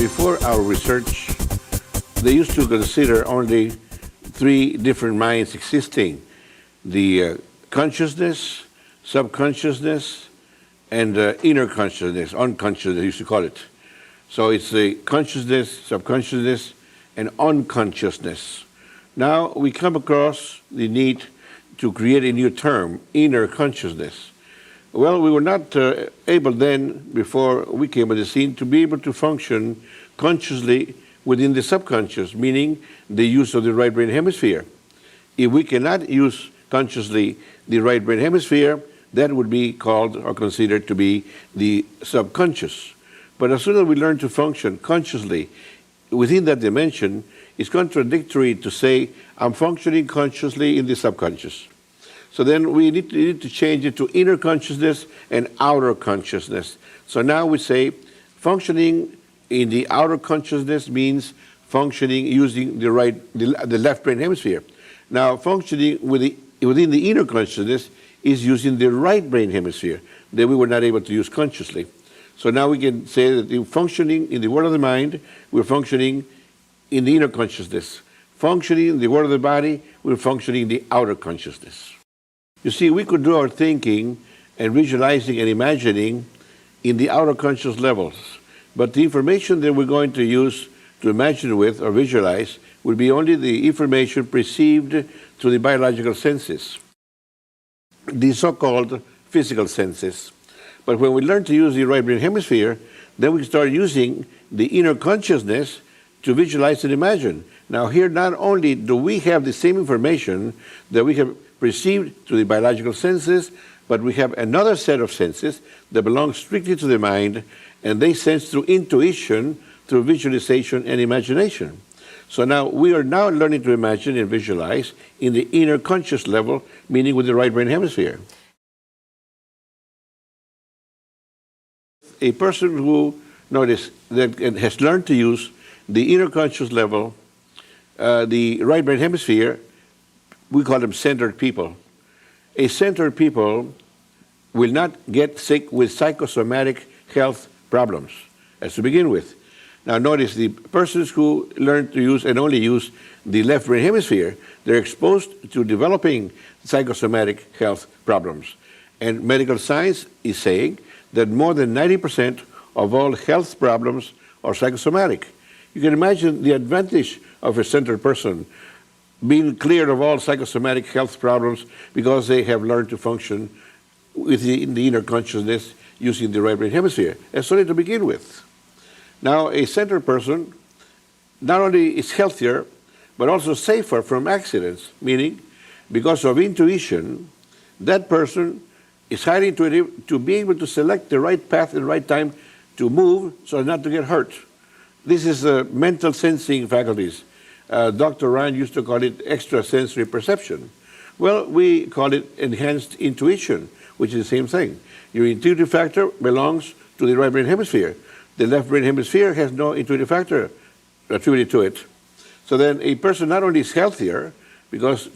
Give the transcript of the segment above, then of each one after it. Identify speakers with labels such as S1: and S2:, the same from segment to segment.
S1: Before our research, they used to consider only three different minds existing: the consciousness, subconsciousness, and inner consciousness, unconsciousness, they used to call it. So it's the consciousness, subconsciousness, and unconsciousness. Now we come across the need to create a new term, inner consciousness. Well, we were not able then, before we came on the scene, to be able to function consciously within the subconscious, meaning the use of the right brain hemisphere. If we cannot use consciously the right brain hemisphere, that would be called or considered to be the subconscious. But as soon as we learn to function consciously within that dimension, it's contradictory to say, I'm functioning consciously in the subconscious. So then we need to change it to inner consciousness and outer consciousness. So now we say functioning in the outer consciousness means functioning using the left brain hemisphere. Now functioning within the inner consciousness is using the right brain hemisphere that we were not able to use consciously. So now we can say that in functioning in the world of the mind, we're functioning in the inner consciousness. Functioning in the world of the body, we're functioning in the outer consciousness. You see, we could do our thinking and visualizing and imagining in the outer conscious levels, but the information that we're going to use to imagine with or visualize will be only the information perceived through the biological senses, the so-called physical senses. But when we learn to use the right brain hemisphere, then we can start using the inner consciousness to visualize and imagine. Now here, not only do we have the same information that we have perceived through the biological senses, but we have another set of senses that belong strictly to the mind, and they sense through intuition, through visualization and imagination. So now we are now learning to imagine and visualize in the inner conscious level, meaning with the right brain hemisphere. A person who, notice, that has learned to use the inner conscious level, the right brain hemisphere, we call them centered people. A centered people will not get sick with psychosomatic health problems, as to begin with. Now notice, the persons who learn to use and only use the left brain hemisphere, they're exposed to developing psychosomatic health problems. And medical science is saying that more than 90% of all health problems are psychosomatic. You can imagine the advantage of a centered person being cleared of all psychosomatic health problems because they have learned to function within the inner consciousness using the right brain hemisphere. That's only to begin with. Now, a centered person not only is healthier, but also safer from accidents, meaning because of intuition, that person is highly intuitive to be able to select the right path and the right time to move so as not to get hurt. This is mental sensing faculties. Dr. Ryan used to call it extrasensory perception. Well, we call it enhanced intuition, which is the same thing. Your intuitive factor belongs to the right brain hemisphere. The left brain hemisphere has no intuitive factor attributed to it. So then a person not only is healthier, because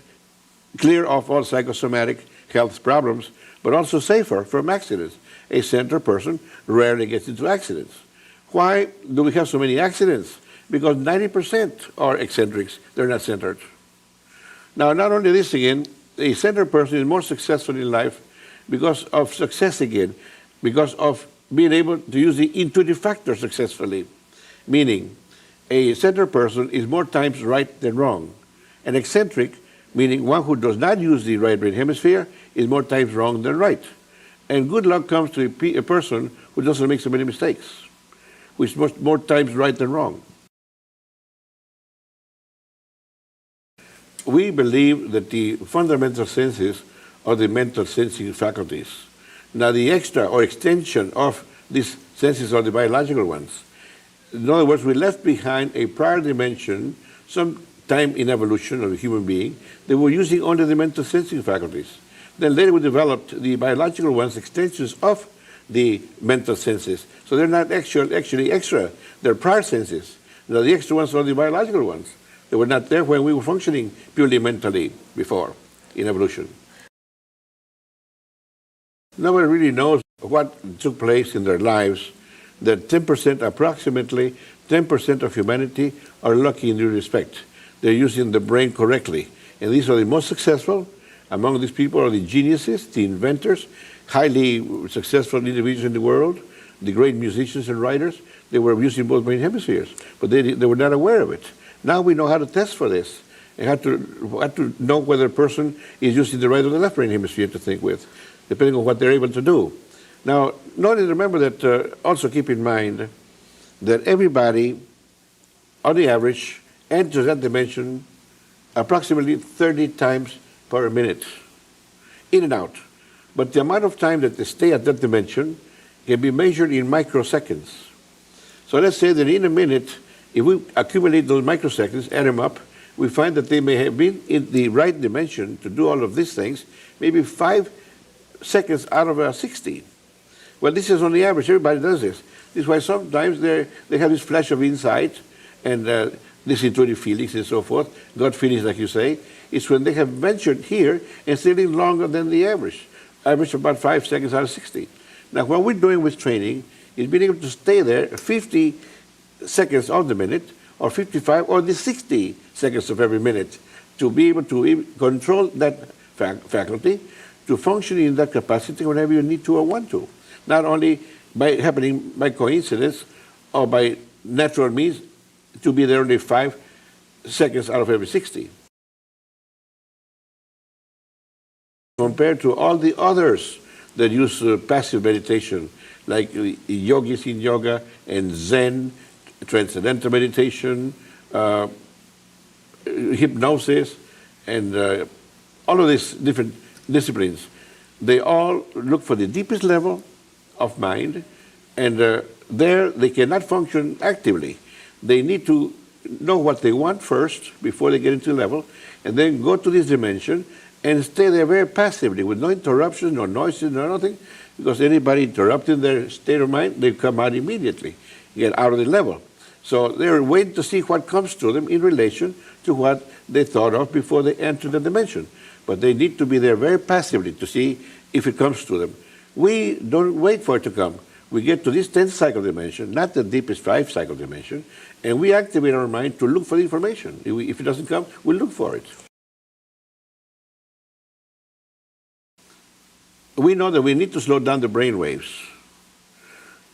S1: clear of all psychosomatic health problems, but also safer from accidents. A centered person rarely gets into accidents. Why do we have so many accidents? Because 90% are eccentrics, they're not centered. Now, not only this again, a centered person is more successful in life because of success again, because of being able to use the intuitive factor successfully. Meaning, a centered person is more times right than wrong. An eccentric, meaning one who does not use the right brain hemisphere, is more times wrong than right. And good luck comes to a person who doesn't make so many mistakes, who is more times right than wrong. We believe that the fundamental senses are the mental sensing faculties. Now the extra or extension of these senses are the biological ones. In other words, we left behind a prior dimension, some time in evolution of a human being, that were using only the mental sensing faculties. Then later we developed the biological ones, extensions of the mental senses. So they're not actually extra, they're prior senses. Now the extra ones are the biological ones. They were not there when we were functioning purely mentally before in evolution. Nobody really knows what took place in their lives that 10% approximately 10% of humanity are lucky in this respect. They're using the brain correctly. And these are the most successful. Among these people are the geniuses, the inventors, highly successful individuals in the world, the great musicians and writers. They were using both brain hemispheres, but they were not aware of it. Now we know how to test for this, and how to know whether a person is using the right or the left brain hemisphere to think with, depending on what they're able to do. Now, notice, remember that, also keep in mind that everybody, on the average, enters that dimension approximately 30 times per minute, in and out. But the amount of time that they stay at that dimension can be measured in microseconds. So let's say that in a minute, if we accumulate those microseconds, add them up, we find that they may have been in the right dimension to do all of these things, maybe 5 seconds out of 60. Well, this is on the average. Everybody does this. This is why sometimes they have this flash of insight and this intuitive feelings and so forth, gut feelings, like you say. It's when they have ventured here and staying longer than the average about 5 seconds out of 60. Now, what we're doing with training is being able to stay there 50 seconds of the minute, or 55, or the 60 seconds of every minute, to be able to control that faculty, to function in that capacity whenever you need to or want to. Not only happening by coincidence or by natural means, to be there only 5 seconds out of every 60. Compared to all the others that use passive meditation, like yogis in yoga and Zen, transcendental meditation, hypnosis, and all of these different disciplines, they all look for the deepest level of mind, and there they cannot function actively. They need to know what they want first before they get into the level, and then go to this dimension and stay there very passively with no interruptions, no noises, no nothing, because anybody interrupting their state of mind, they come out immediately, get out of the level. So they're waiting to see what comes to them in relation to what they thought of before they enter the dimension. But they need to be there very passively to see if it comes to them. We don't wait for it to come. We get to this 10th cycle dimension, not the deepest 5 cycle dimension, and we activate our mind to look for the information. If it doesn't come, we look for it. We know that we need to slow down the brain waves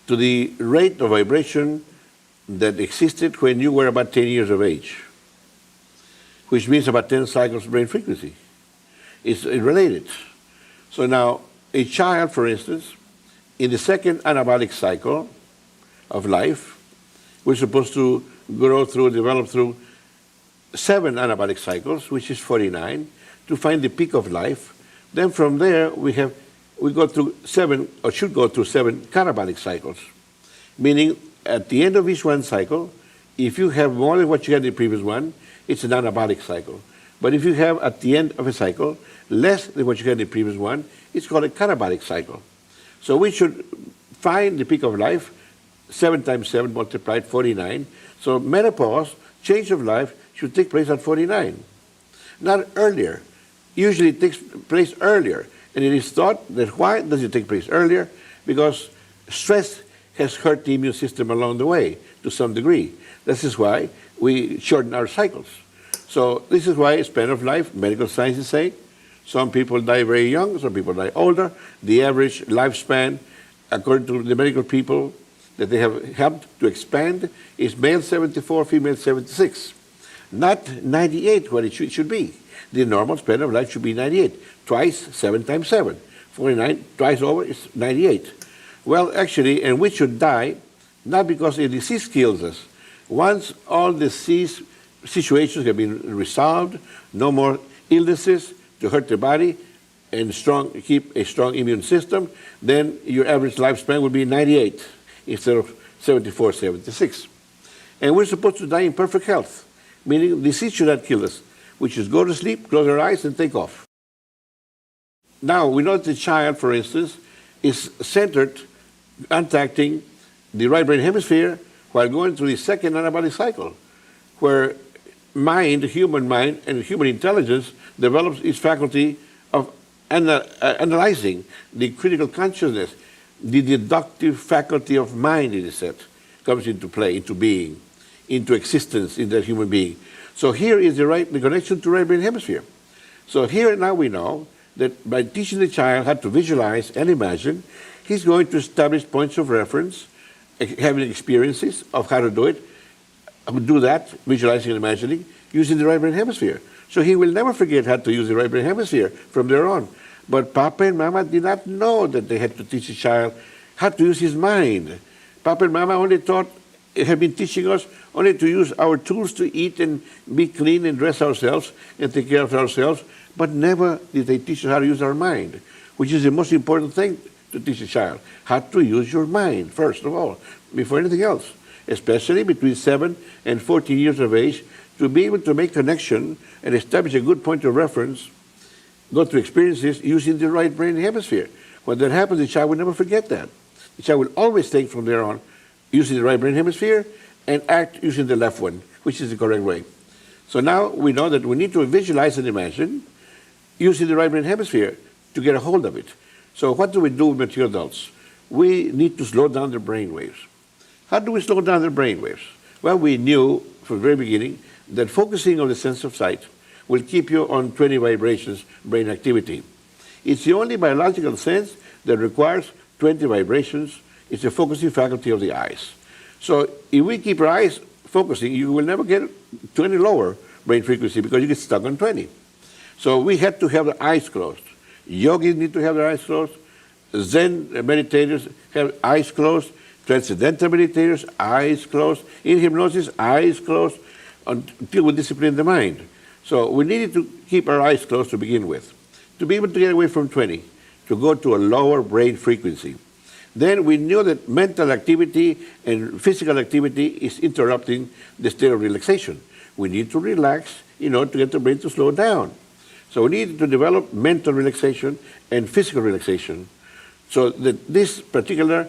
S1: to the rate of vibration that existed when you were about 10 years of age, which means about 10 cycles brain frequency. It's related. So now, a child, for instance, in the second anabolic cycle of life, we're supposed to develop through 7 anabolic cycles, which is 49, to find the peak of life. Then from there, we go through 7, or should go through 7 catabolic cycles, meaning at the end of each one cycle, if you have more than what you had in the previous one, it's an anabolic cycle. But if you have at the end of a cycle less than what you had in the previous one, it's called a catabolic cycle. So we should find the peak of life, 7 times 7 multiplied 49. So menopause, change of life, should take place at 49, not earlier. Usually it takes place earlier. And it is thought that why does it take place earlier? Because stress has hurt the immune system along the way to some degree. This is why we shorten our cycles. So this is why span of life, medical sciences say, some people die very young, some people die older. The average lifespan, according to the medical people that they have helped to expand, is male 74, female 76. Not 98, what it should be. The normal span of life should be 98. Twice 7 times 7. 49, twice over is 98. Well, actually, and we should die, not because a disease kills us. Once all disease situations have been resolved, no more illnesses to hurt the body, and keep a strong immune system, then your average lifespan would be 98 instead of 74, 76. And we're supposed to die in perfect health, meaning disease should not kill us. We should go to sleep, close our eyes, and take off. Now, we know that the child, for instance, is centered, contacting the right brain hemisphere while going through the second anabolic cycle, where mind, human mind, and human intelligence develops its faculty of analyzing the critical consciousness, the deductive faculty of mind, it is said. comes into play, into being, into existence in that human being. So here is the connection to right brain hemisphere. So here now we know that by teaching the child how to visualize and imagine, he's going to establish points of reference, having experiences of how to do it, do that, visualizing and imagining, using the right brain hemisphere. So he will never forget how to use the right brain hemisphere from there on. But Papa and Mama did not know that they had to teach the child how to use his mind. Papa and Mama only have been teaching us only to use our tools to eat and be clean and dress ourselves and take care of ourselves, but never did they teach us how to use our mind, which is the most important thing to teach a child. How to use your mind, first of all, before anything else, especially between 7 and 14 years of age, to be able to make connection and establish a good point of reference, go through experiences using the right brain hemisphere. When that happens, the child will never forget that. The child will always think from there on using the right brain hemisphere and act using the left one, which is the correct way. So now we know that we need to visualize and imagine using the right brain hemisphere to get a hold of it. So what do we do with mature adults? We need to slow down their brain waves. How do we slow down their brain waves? Well, we knew from the very beginning that focusing on the sense of sight will keep you on 20 vibrations brain activity. It's the only biological sense that requires 20 vibrations. It's the focusing faculty of the eyes. So if we keep our eyes focusing, you will never get to any lower brain frequency because you get stuck on 20. So we had to have the eyes closed. Yogis need to have their eyes closed. Zen meditators have eyes closed. Transcendental meditators, eyes closed. In hypnosis, eyes closed until we discipline the mind. So we needed to keep our eyes closed to begin with, to be able to get away from 20, to go to a lower brain frequency. Then we knew that mental activity and physical activity is interrupting the state of relaxation. We need to relax in order to get the brain to slow down. So we need to develop mental relaxation and physical relaxation so that this particular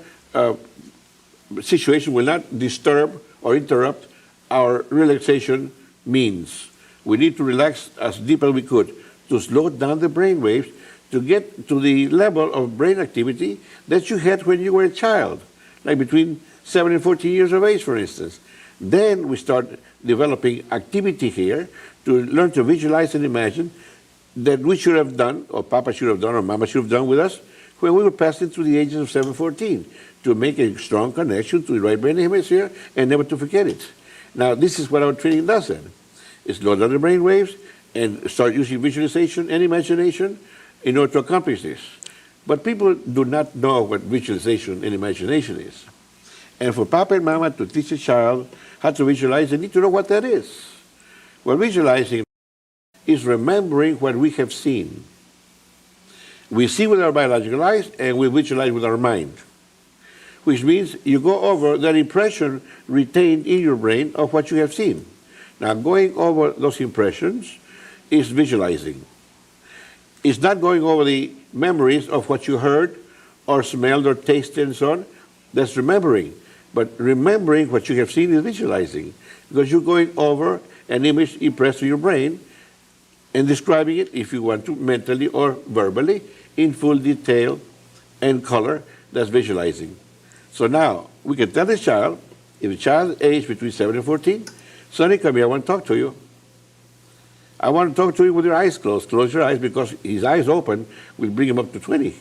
S1: situation will not disturb or interrupt our relaxation means. We need to relax as deep as we could to slow down the brain waves to get to the level of brain activity that you had when you were a child, like between 7 and 14 years of age, for instance. Then we start developing activity here to learn to visualize and imagine that we should have done, or Papa should have done, or Mama should have done with us when we were passing through the ages of 7, 14, to make a strong connection to the right brain hemisphere and never to forget it. Now, this is what our training does then. It's slow down the brain waves and start using visualization and imagination in order to accomplish this. But people do not know what visualization and imagination is. And for Papa and Mama to teach a child how to visualize, they need to know what that is. Well, visualizing is remembering what we have seen. We see with our biological eyes and we visualize with our mind, which means you go over that impression retained in your brain of what you have seen. Now, going over those impressions is visualizing. It's not going over the memories of what you heard or smelled or tasted and so on. That's remembering. But remembering what you have seen is visualizing, because you're going over an image impressed in your brain and describing it, if you want to, mentally or verbally, in full detail and color. That's visualizing. So now, we can tell the child, if the child aged between 7 and 14, Sonny, come here, I want to talk to you. I want to talk to you with your eyes closed. Close your eyes, because his eyes open will bring him up to 20.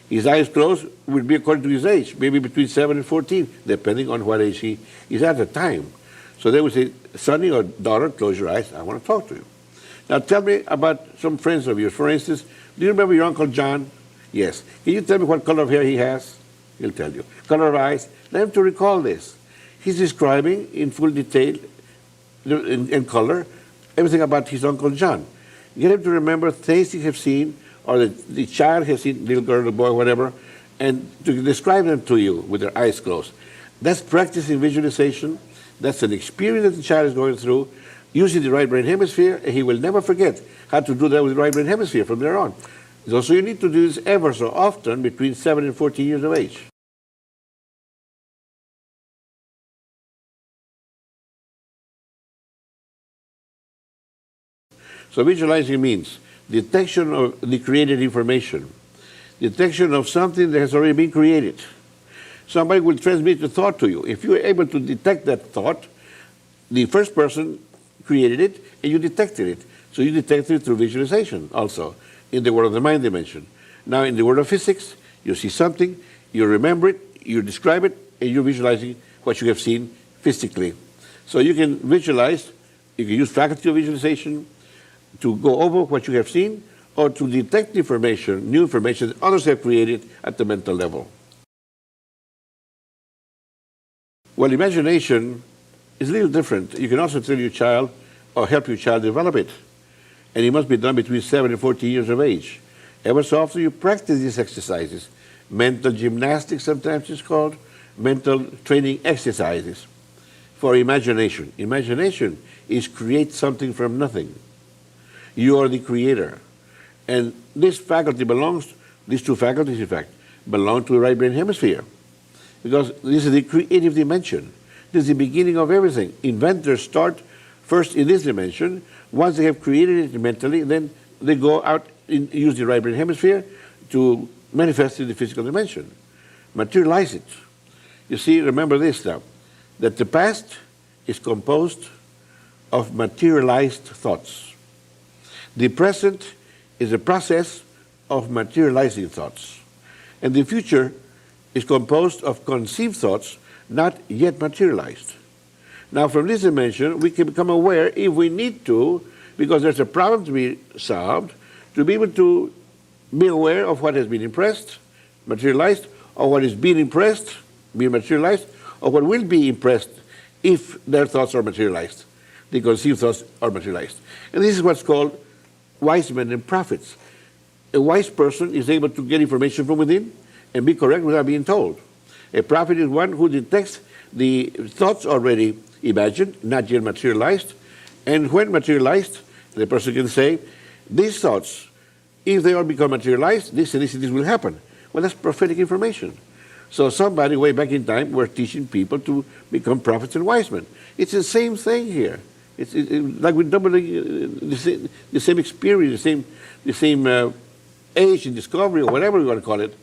S1: His eyes closed will be according to his age, maybe between 7 and 14, depending on what age he is at the time. So they would say, Sonny or daughter, close your eyes, I want to talk to you. Now tell me about some friends of yours. For instance, do you remember your Uncle John? Yes. Can you tell me what color of hair he has? He'll tell you. Color of eyes? Let him to recall this. He's describing in full detail, in color, everything about his Uncle John. Get him to remember things he has seen, or the child has seen, little girl, little boy, whatever, and to describe them to you with their eyes closed. That's practicing visualization. That's an experience that the child is going through using the right brain hemisphere, and he will never forget how to do that with the right brain hemisphere from there on. So you need to do this ever so often between 7 and 14 years of age. So visualizing means detection of the created information, detection of something that has already been created. somebody will transmit a thought to you. If you are able to detect that thought, the first person created it and you detected it. So you detected it through visualization also in the world of the mind dimension. Now in the world of physics, you see something, you remember it, you describe it, and you're visualizing what you have seen physically. So you can visualize, you can use faculty of visualization to go over what you have seen or to detect information, new information that others have created at the mental level. Well, imagination is a little different. You can also tell your child or help your child develop it. And it must be done between 7 and 14 years of age. Ever so often you practice these exercises. Mental gymnastics sometimes it's called, mental training exercises for imagination. Imagination is create something from nothing. You are the creator. And this faculty belongs, these two faculties in fact, belong to the right brain hemisphere. Because this is the creative dimension. This is the beginning of everything. Inventors start first in this dimension. Once they have created it mentally, then they go out and use the right brain hemisphere to manifest in the physical dimension, materialize it. You see, remember this now, that the past is composed of materialized thoughts. The present is a process of materializing thoughts. And the future is composed of conceived thoughts not yet materialized. Now from this dimension, we can become aware if we need to, because there's a problem to be solved, to be able to be aware of what has been impressed, materialized, or what is being impressed, being materialized, or what will be impressed if their thoughts are materialized, the conceived thoughts are materialized. And this is what's called wise men and prophets. A wise person is able to get information from within and be correct without being told. A prophet is one who detects the thoughts already imagined, not yet materialized, and when materialized, the person can say, these thoughts, if they all become materialized, this and this and this will happen. Well, that's prophetic information. So somebody way back in time were teaching people to become prophets and wise men. It's the same thing here. It's like we're doubling the same experience, the same age and discovery, or whatever you want to call it.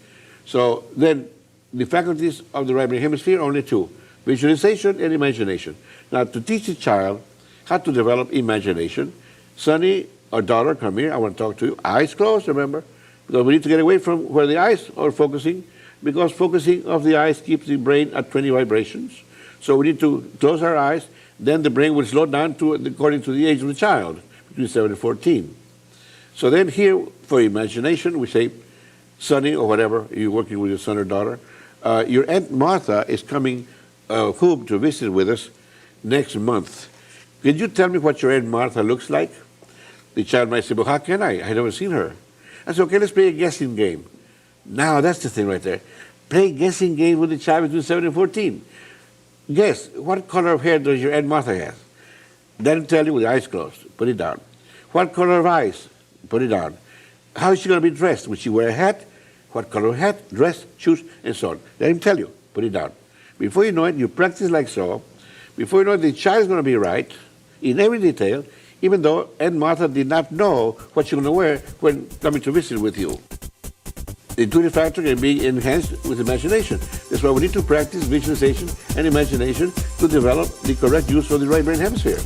S1: So then the faculties of the right brain hemisphere are only two, visualization and imagination. Now to teach a child how to develop imagination, Sonny or daughter, come here, I want to talk to you. Eyes closed, remember, because we need to get away from where the eyes are focusing, because focusing of the eyes keeps the brain at 20 vibrations. So we need to close our eyes, then the brain will slow down to according to the age of the child, between 7 and 14. So then here, for imagination, we say, Sonny, or whatever, you're working with your son or daughter, your Aunt Martha is coming home to visit with us next month. Could you tell me what your Aunt Martha looks like? The child might say, well, how can I? I've never seen her. I said, okay, let's play a guessing game. Now, that's the thing right there. Play a guessing game with the child between 7 and 14. Guess, what color of hair does your Aunt Martha have? Then tell you with the eyes closed. Put it down. What color of eyes? Put it down. How is she going to be dressed? Will she wear a hat? What color of hat, dress, shoes, and so on. Let him tell you. Put it down. Before you know it, you practice like so. Before you know it, the child is going to be right in every detail, even though Aunt Martha did not know what she's going to wear when coming to visit with you. The intuitive factor can be enhanced with imagination. That's why we need to practice visualization and imagination to develop the correct use of the right brain hemisphere.